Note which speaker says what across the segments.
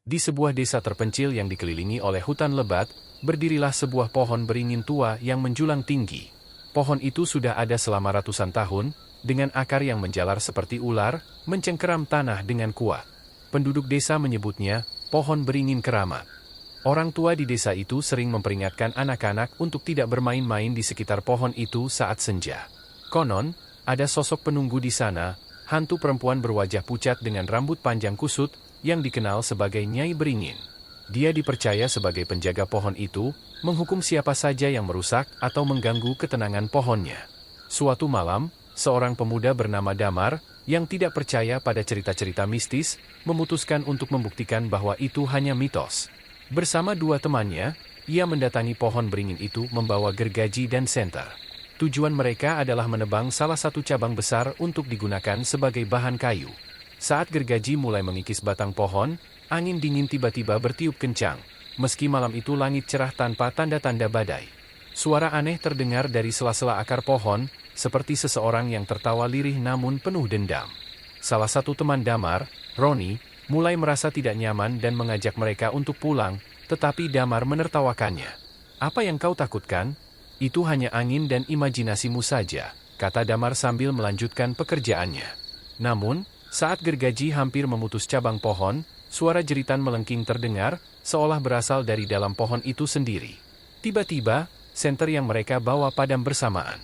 Speaker 1: Di sebuah desa terpencil yang dikelilingi oleh hutan lebat, berdirilah sebuah pohon beringin tua yang menjulang tinggi. Pohon itu sudah ada selama ratusan tahun, dengan akar yang menjalar seperti ular, mencengkeram tanah dengan kuat. Penduduk desa menyebutnya pohon beringin keramat. Orang tua di desa itu sering memperingatkan anak-anak untuk tidak bermain-main di sekitar pohon itu saat senja. Konon, ada sosok penunggu di sana, hantu perempuan berwajah pucat dengan rambut panjang kusut, yang dikenal sebagai Nyai Beringin. Dia dipercaya sebagai penjaga pohon itu, menghukum siapa saja yang merusak atau mengganggu ketenangan pohonnya. Suatu malam, seorang pemuda bernama Damar, yang tidak percaya pada cerita-cerita mistis, memutuskan untuk membuktikan bahwa itu hanya mitos. Bersama dua temannya, ia mendatangi pohon beringin itu membawa gergaji dan senter. Tujuan mereka adalah menebang salah satu cabang besar untuk digunakan sebagai bahan kayu. Saat gergaji mulai mengikis batang pohon, angin dingin tiba-tiba bertiup kencang. Meski malam itu langit cerah tanpa tanda-tanda badai. Suara aneh terdengar dari sela-sela akar pohon, seperti seseorang yang tertawa lirih namun penuh dendam. Salah satu teman Damar, Roni, mulai merasa tidak nyaman dan mengajak mereka untuk pulang, tetapi Damar menertawakannya. "Apa yang kau takutkan? Itu hanya angin dan imajinasimu saja," kata Damar sambil melanjutkan pekerjaannya. Namun, saat gergaji hampir memutus cabang pohon, suara jeritan melengking terdengar, seolah berasal dari dalam pohon itu sendiri. Tiba-tiba, senter yang mereka bawa padam bersamaan.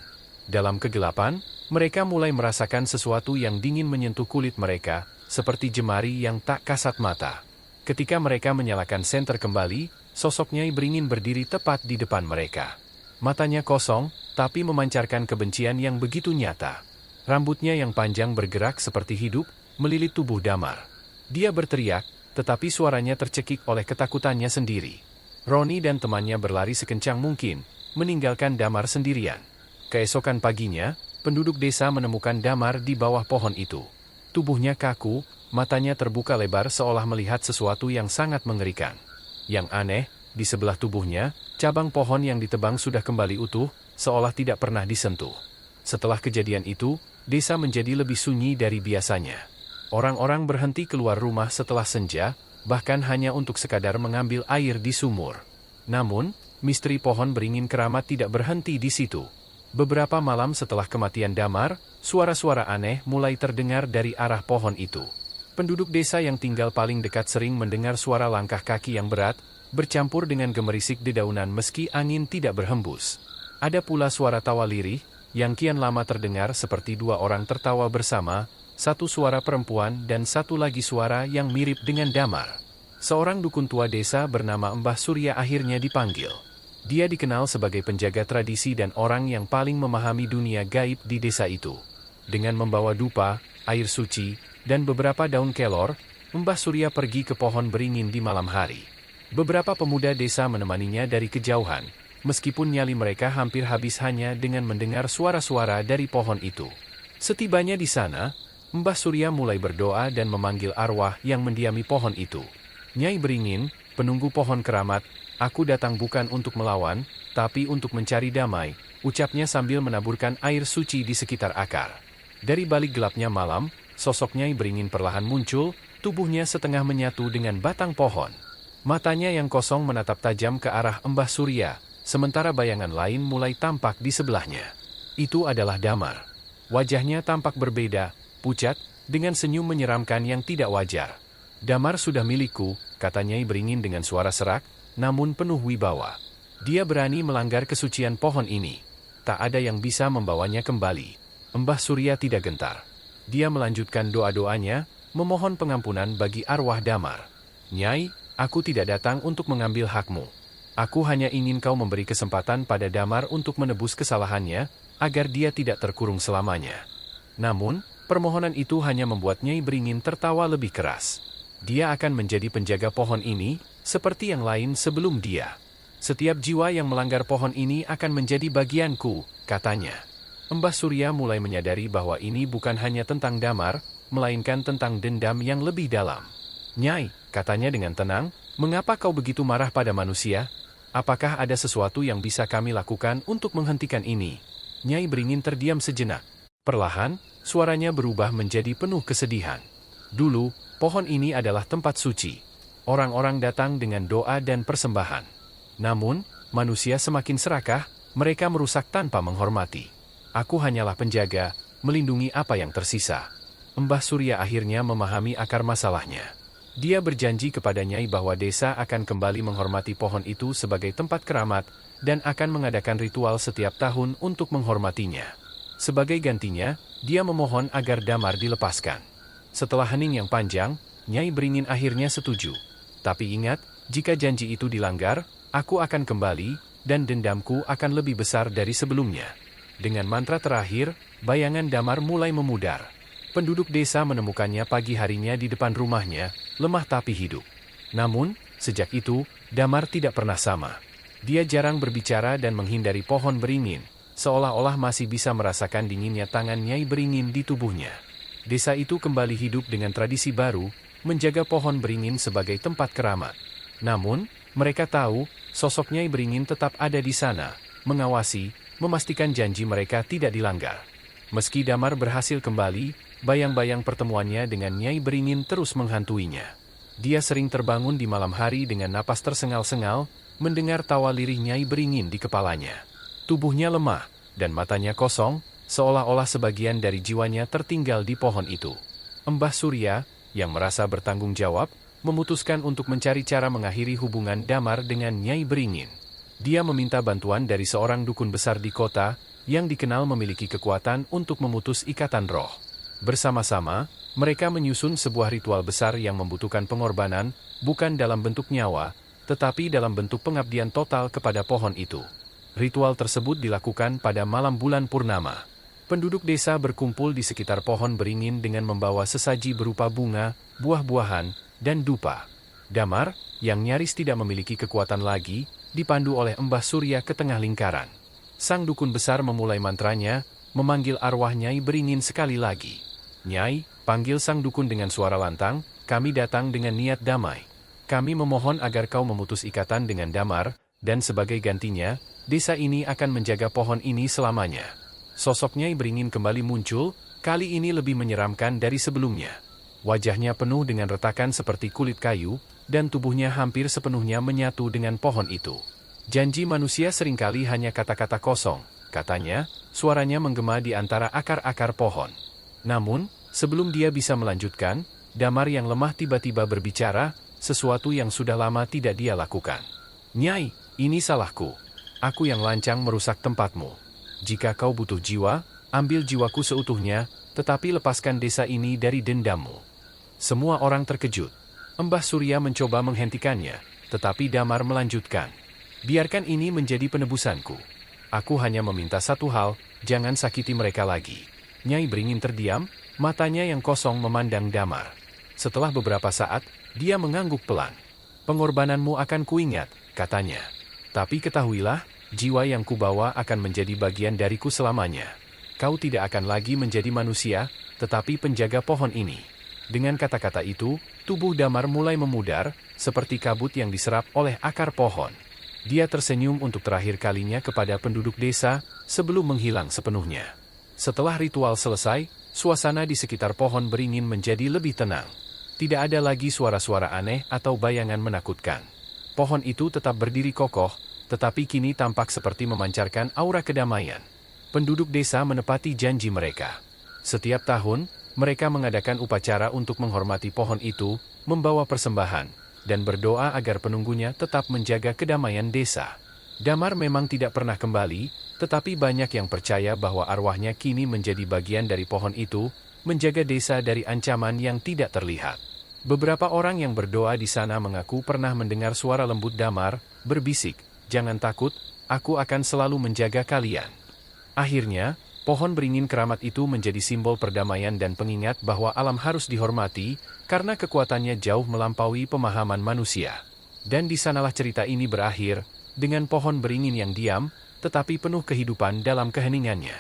Speaker 1: Dalam kegelapan, mereka mulai merasakan sesuatu yang dingin menyentuh kulit mereka, seperti jemari yang tak kasat mata. Ketika mereka menyalakan senter kembali, sosok Nyai Beringin berdiri tepat di depan mereka. Matanya kosong, tapi memancarkan kebencian yang begitu nyata. Rambutnya yang panjang bergerak seperti hidup, melilit tubuh Damar. Dia berteriak, tetapi suaranya tercekik oleh ketakutannya sendiri. Roni dan temannya berlari sekencang mungkin, meninggalkan Damar sendirian. Keesokan paginya, penduduk desa menemukan Damar di bawah pohon itu. Tubuhnya kaku, matanya terbuka lebar seolah melihat sesuatu yang sangat mengerikan. Yang aneh, di sebelah tubuhnya, cabang pohon yang ditebang sudah kembali utuh, seolah tidak pernah disentuh. Setelah kejadian itu, desa menjadi lebih sunyi dari biasanya. Orang-orang berhenti keluar rumah setelah senja, bahkan hanya untuk sekadar mengambil air di sumur. Namun, misteri pohon beringin keramat tidak berhenti di situ. Beberapa malam setelah kematian Damar, suara-suara aneh mulai terdengar dari arah pohon itu. Penduduk desa yang tinggal paling dekat sering mendengar suara langkah kaki yang berat, bercampur dengan gemerisik dedaunan meski angin tidak berhembus. Ada pula suara tawa lirih, yang kian lama terdengar seperti dua orang tertawa bersama, satu suara perempuan dan satu lagi suara yang mirip dengan Damar. Seorang dukun tua desa bernama Mbah Surya akhirnya dipanggil. Dia dikenal sebagai penjaga tradisi dan orang yang paling memahami dunia gaib di desa itu. Dengan membawa dupa, air suci, dan beberapa daun kelor, Mbah Surya pergi ke pohon beringin di malam hari. Beberapa pemuda desa menemaninya dari kejauhan, meskipun nyali mereka hampir habis hanya dengan mendengar suara-suara dari pohon itu. Setibanya di sana, Mbah Surya mulai berdoa dan memanggil arwah yang mendiami pohon itu. "Nyai Beringin, penunggu pohon keramat, aku datang bukan untuk melawan, tapi untuk mencari damai," ucapnya sambil menaburkan air suci di sekitar akar. Dari balik gelapnya malam, sosok Nyai Beringin perlahan muncul, tubuhnya setengah menyatu dengan batang pohon. Matanya yang kosong menatap tajam ke arah Mbah Surya, sementara bayangan lain mulai tampak di sebelahnya. Itu adalah Damar. Wajahnya tampak berbeda, pucat, dengan senyum menyeramkan yang tidak wajar. "Damar sudah milikku," kata Nyai Beringin dengan suara serak, namun penuh wibawa. "Dia berani melanggar kesucian pohon ini. Tak ada yang bisa membawanya kembali." Mbah Surya tidak gentar. Dia melanjutkan doa-doanya, memohon pengampunan bagi arwah Damar. "Nyai, aku tidak datang untuk mengambil hakmu. Aku hanya ingin kau memberi kesempatan pada Damar untuk menebus kesalahannya, agar dia tidak terkurung selamanya." Namun, permohonan itu hanya membuat Nyai Beringin tertawa lebih keras. Dia akan menjadi penjaga pohon ini, seperti yang lain sebelum dia. "Setiap jiwa yang melanggar pohon ini akan menjadi bagianku," katanya. Mbah Surya mulai menyadari bahwa ini bukan hanya tentang Damar, melainkan tentang dendam yang lebih dalam. "Nyai," katanya dengan tenang, "mengapa kau begitu marah pada manusia? Apakah ada sesuatu yang bisa kami lakukan untuk menghentikan ini?" Nyai Beringin terdiam sejenak. Perlahan, suaranya berubah menjadi penuh kesedihan. "Dulu, pohon ini adalah tempat suci. Orang-orang datang dengan doa dan persembahan. Namun, manusia semakin serakah, mereka merusak tanpa menghormati. Aku hanyalah penjaga, melindungi apa yang tersisa. Mbah Surya akhirnya memahami akar masalahnya. Dia berjanji kepada Nyai bahwa desa akan kembali menghormati pohon itu sebagai tempat keramat dan akan mengadakan ritual setiap tahun untuk menghormatinya. Sebagai gantinya, dia memohon agar Damar dilepaskan. Setelah hening yang panjang, Nyai Beringin akhirnya setuju. Tapi ingat, jika janji itu dilanggar, aku akan kembali, dan dendamku akan lebih besar dari sebelumnya. Dengan mantra terakhir, bayangan Damar mulai memudar. Penduduk desa menemukannya pagi harinya di depan rumahnya, lemah tapi hidup. Namun, sejak itu, Damar tidak pernah sama. Dia jarang berbicara dan menghindari pohon beringin, seolah-olah masih bisa merasakan dinginnya tangan Nyai Beringin di tubuhnya. Desa itu kembali hidup dengan tradisi baru, menjaga pohon beringin sebagai tempat keramat. Namun, mereka tahu, sosok Nyai Beringin tetap ada di sana, mengawasi, memastikan janji mereka tidak dilanggar. Meski Damar berhasil kembali, bayang-bayang pertemuannya dengan Nyai Beringin terus menghantuinya. Dia sering terbangun di malam hari dengan napas tersengal-sengal, mendengar tawa lirih Nyai Beringin di kepalanya. Tubuhnya lemah, dan matanya kosong, seolah-olah sebagian dari jiwanya tertinggal di pohon itu. Mbah Surya, yang merasa bertanggung jawab, memutuskan untuk mencari cara mengakhiri hubungan Damar dengan Nyai Beringin. Dia meminta bantuan dari seorang dukun besar di kota, yang dikenal memiliki kekuatan untuk memutus ikatan roh. Bersama-sama, mereka menyusun sebuah ritual besar yang membutuhkan pengorbanan, bukan dalam bentuk nyawa, tetapi dalam bentuk pengabdian total kepada pohon itu. Ritual tersebut dilakukan pada malam bulan purnama. Penduduk desa berkumpul di sekitar pohon beringin dengan membawa sesaji berupa bunga, buah-buahan, dan dupa. Damar, yang nyaris tidak memiliki kekuatan lagi, dipandu oleh Mbah Surya ke tengah lingkaran. Sang dukun besar memulai mantranya, memanggil arwah Nyai Beringin sekali lagi. Nyai, panggil sang dukun dengan suara lantang, kami datang dengan niat damai. Kami memohon agar kau memutus ikatan dengan Damar, dan sebagai gantinya, desa ini akan menjaga pohon ini selamanya. Sosok Nyai Beringin kembali muncul, kali ini lebih menyeramkan dari sebelumnya. Wajahnya penuh dengan retakan seperti kulit kayu, dan tubuhnya hampir sepenuhnya menyatu dengan pohon itu. Janji manusia seringkali hanya kata-kata kosong, katanya, suaranya menggema di antara akar-akar pohon. Namun, sebelum dia bisa melanjutkan, Damar yang lemah tiba-tiba berbicara, sesuatu yang sudah lama tidak dia lakukan. Nyai, ini salahku. Aku yang lancang merusak tempatmu. Jika kau butuh jiwa, ambil jiwaku seutuhnya, tetapi lepaskan desa ini dari dendammu. Semua orang terkejut. Mbah Surya mencoba menghentikannya, tetapi Damar melanjutkan. Biarkan ini menjadi penebusanku. Aku hanya meminta satu hal, jangan sakiti mereka lagi. Nyai Beringin terdiam, matanya yang kosong memandang Damar. Setelah beberapa saat, dia mengangguk pelan. Pengorbananmu akan kuingat, katanya. Tapi ketahuilah, jiwa yang kubawa akan menjadi bagian dariku selamanya. Kau tidak akan lagi menjadi manusia, tetapi penjaga pohon ini. Dengan kata-kata itu, tubuh Damar mulai memudar, seperti kabut yang diserap oleh akar pohon. Dia tersenyum untuk terakhir kalinya kepada penduduk desa, sebelum menghilang sepenuhnya. Setelah ritual selesai, suasana di sekitar pohon beringin menjadi lebih tenang. Tidak ada lagi suara-suara aneh atau bayangan menakutkan. Pohon itu tetap berdiri kokoh, tetapi kini tampak seperti memancarkan aura kedamaian. Penduduk desa menepati janji mereka. Setiap tahun, mereka mengadakan upacara untuk menghormati pohon itu, membawa persembahan, dan berdoa agar penunggunya tetap menjaga kedamaian desa. Damar memang tidak pernah kembali, tetapi banyak yang percaya bahwa arwahnya kini menjadi bagian dari pohon itu, menjaga desa dari ancaman yang tidak terlihat. Beberapa orang yang berdoa di sana mengaku pernah mendengar suara lembut Damar, berbisik, "Jangan takut, aku akan selalu menjaga kalian." Akhirnya, pohon beringin keramat itu menjadi simbol perdamaian dan pengingat bahwa alam harus dihormati, karena kekuatannya jauh melampaui pemahaman manusia. Dan di sanalah cerita ini berakhir, dengan pohon beringin yang diam, tetapi penuh kehidupan dalam keheningannya.